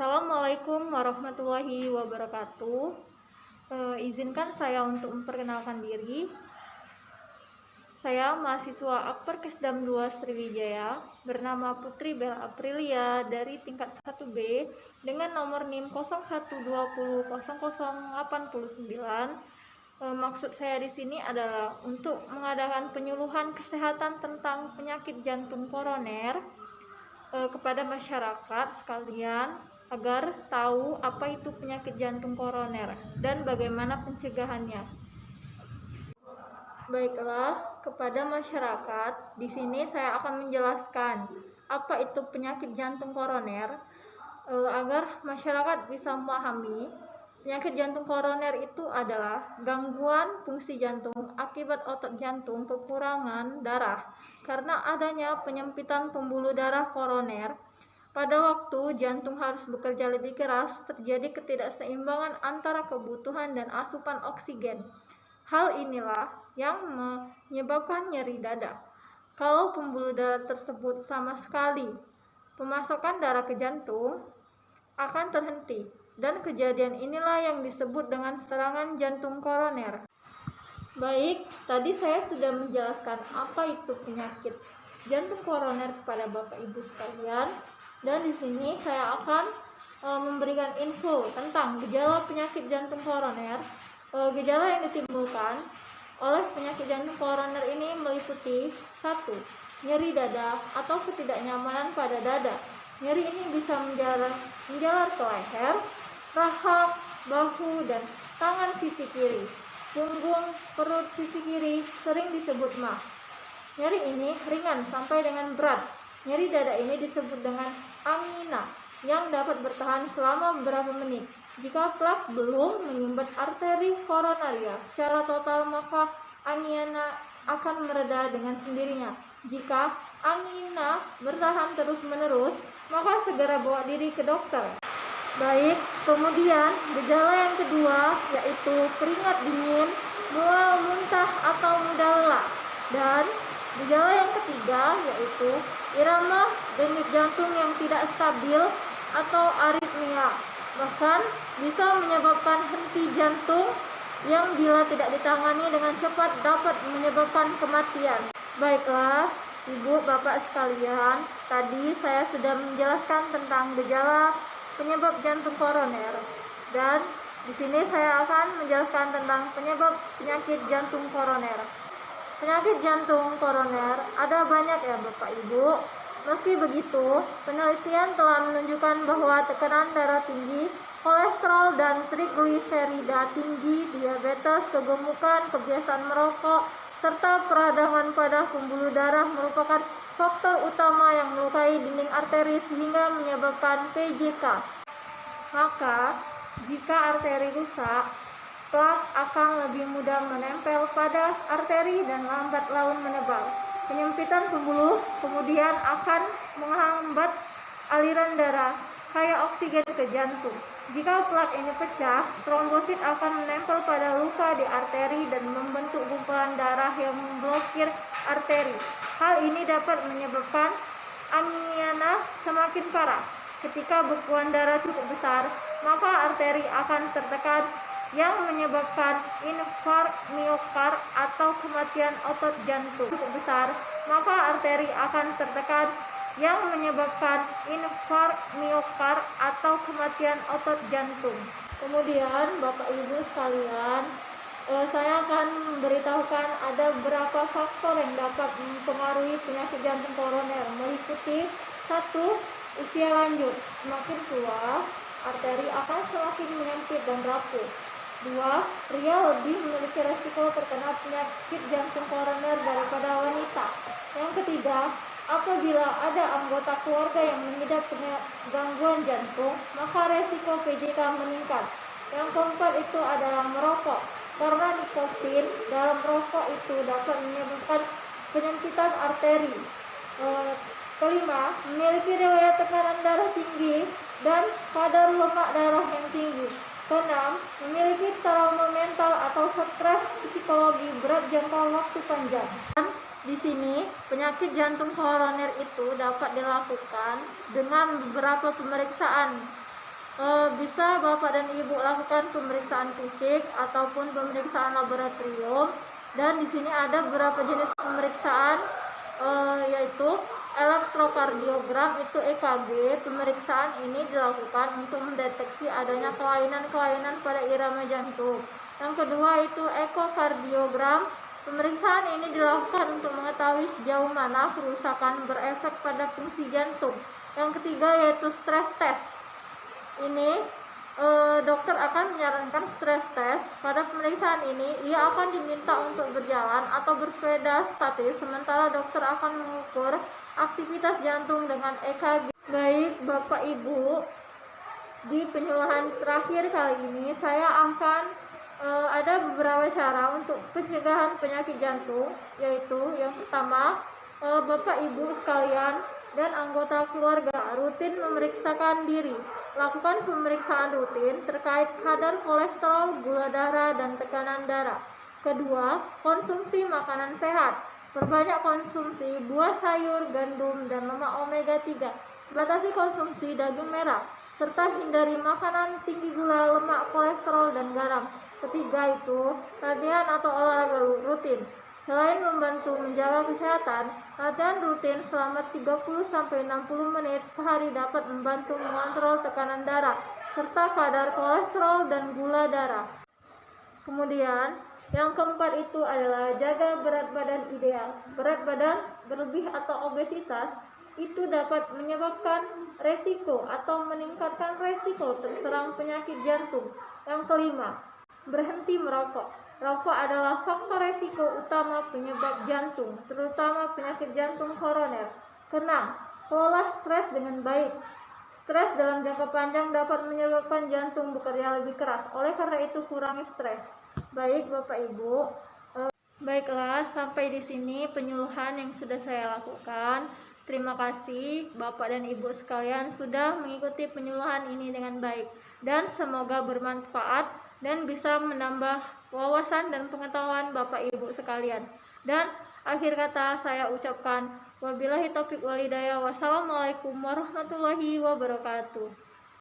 Assalamualaikum warahmatullahi wabarakatuh. Izinkan saya untuk memperkenalkan diri. Saya mahasiswa Akper Kesdam 2 Sriwijaya, bernama Putri Bella Aprilia dari tingkat 1B dengan nomor NIM 01200089. Maksud saya di sini adalah untuk mengadakan penyuluhan kesehatan tentang penyakit jantung koroner kepada masyarakat sekalian agar tahu apa itu penyakit jantung koroner dan bagaimana pencegahannya. Baiklah, kepada masyarakat, di sini saya akan menjelaskan apa itu penyakit jantung koroner agar masyarakat bisa memahami. Penyakit jantung koroner itu adalah gangguan fungsi jantung akibat otot jantung kekurangan darah karena adanya penyempitan pembuluh darah koroner. Pada waktu jantung harus bekerja lebih keras, terjadi ketidakseimbangan antara kebutuhan dan asupan oksigen. Hal inilah yang menyebabkan nyeri dada. Kalau pembuluh darah tersebut sama sekali pemasukan darah ke jantung akan terhenti, dan kejadian inilah yang disebut dengan serangan jantung koroner. Baik, tadi saya sudah menjelaskan apa itu penyakit jantung koroner kepada Bapak Ibu sekalian, dan di sini saya akan memberikan info tentang gejala penyakit jantung koroner. Gejala yang ditimbulkan oleh penyakit jantung koroner ini meliputi 1. Nyeri dada atau ketidaknyamanan pada dada. Nyeri ini bisa menjalar ke leher, rahang, bahu, dan tangan sisi kiri. Punggung, perut sisi kiri sering disebut mah. Nyeri ini ringan sampai dengan berat. Nyeri dada ini disebut dengan angina yang dapat bertahan selama beberapa menit. Jika plak belum menyumbat arteri koronaria secara total, maka angina akan mereda dengan sendirinya. Jika angina bertahan terus-menerus, maka segera bawa diri ke dokter. Baik, kemudian gejala yang kedua yaitu keringat dingin, mual, muntah, atau mudah lelah. Dan gejala yang ketiga yaitu irama denyut jantung yang tidak stabil atau aritmia. Bahkan bisa menyebabkan henti jantung yang bila tidak ditangani dengan cepat dapat menyebabkan kematian. Baiklah, Ibu, Bapak sekalian, tadi saya sudah menjelaskan tentang gejala penyebab jantung koroner, dan di sini saya akan menjelaskan tentang penyebab penyakit jantung koroner. Penyakit jantung koroner ada banyak ya Bapak Ibu. Meski begitu, penelitian telah menunjukkan bahwa tekanan darah tinggi, kolesterol dan trigliserida tinggi, diabetes, kegemukan, kebiasaan merokok, serta peradangan pada pembuluh darah merupakan faktor utama yang melukai dinding arteri sehingga menyebabkan PJK. Maka, jika arteri rusak, plak akan lebih mudah menempel pada arteri dan lambat laun menebal. Penyempitan pembuluh kemudian akan menghambat aliran darah kaya oksigen ke jantung. Jika plak ini pecah, trombosit akan menempel pada luka di arteri dan membentuk gumpalan darah yang memblokir arteri. Hal ini dapat menyebabkan angina semakin parah. Ketika bekuan darah cukup besar, maka arteri akan tertekan yang menyebabkan infark miokard atau kematian otot jantung. Cukup besar, maka arteri akan tertekan yang menyebabkan infark miokard atau kematian otot jantung. Kemudian Bapak Ibu sekalian, saya akan memberitahukan ada beberapa faktor yang dapat mempengaruhi penyakit jantung koroner, meliputi 1. Usia lanjut. Semakin tua, arteri akan semakin menyempit dan rapuh. 2. Pria lebih memiliki resiko terkena penyakit jantung koroner daripada wanita. Yang ketiga, apabila ada anggota keluarga yang mengidap gangguan jantung, maka resiko PJK meningkat. Yang keempat itu adalah merokok, karena nikotin dalam rokok itu dapat menyebabkan penyempitan arteri. Kelima, memiliki riwayat tekanan darah tinggi dan kadar lemak darah yang tinggi. Keenam, memiliki trauma mental atau stres psikologi berat jangka waktu panjang. Dan di sini, penyakit jantung koroner itu dapat dilakukan dengan beberapa pemeriksaan bisa Bapak dan Ibu lakukan pemeriksaan fisik ataupun pemeriksaan laboratorium. Dan di sini ada beberapa jenis pemeriksaan, yaitu elektrokardiogram, itu EKG. Pemeriksaan ini dilakukan untuk mendeteksi adanya kelainan-kelainan pada irama jantung. Yang kedua itu ekokardiogram. Pemeriksaan ini dilakukan untuk mengetahui sejauh mana kerusakan berefek pada fungsi jantung. Yang ketiga yaitu stress test. Ini dokter akan menyarankan stress test. Pada pemeriksaan ini ia akan diminta untuk berjalan atau bersepeda statis, sementara dokter akan mengukur aktivitas jantung dengan EKG. Baik Bapak Ibu, di penyuluhan terakhir kali ini saya akan ada beberapa cara untuk pencegahan penyakit jantung, yaitu yang pertama, Bapak Ibu sekalian dan anggota keluarga rutin memeriksakan diri. Lakukan pemeriksaan rutin terkait kadar kolesterol, gula darah, dan tekanan darah. Kedua, konsumsi makanan sehat. Perbanyak konsumsi buah, sayur, gandum, dan lemak omega 3. Batasi konsumsi daging merah, serta hindari makanan tinggi gula, lemak, kolesterol, dan garam. Ketiga itu, latihan atau olahraga rutin. Selain membantu menjaga kesehatan, latihan rutin selama 30-60 menit sehari dapat membantu mengontrol tekanan darah, serta kadar kolesterol dan gula darah. Kemudian, yang keempat itu adalah jaga berat badan ideal. Berat badan berlebih atau obesitas itu dapat menyebabkan resiko atau meningkatkan resiko terserang penyakit jantung. Yang kelima, berhenti merokok. Rokok adalah faktor resiko utama penyebab jantung, terutama penyakit jantung koroner. Keenam, kelola stres dengan baik. Stres dalam jangka panjang dapat menyebabkan jantung bekerja lebih keras. Oleh karena itu, kurangi stres. Baik Bapak Ibu, baiklah, sampai di sini penyuluhan yang sudah saya lakukan. Terima kasih Bapak dan Ibu sekalian sudah mengikuti penyuluhan ini dengan baik, dan semoga bermanfaat dan bisa menambah wawasan dan pengetahuan Bapak Ibu sekalian. Dan akhir kata saya ucapkan wabillahi taufik walhidayah. Wassalamualaikum warahmatullahi wabarakatuh.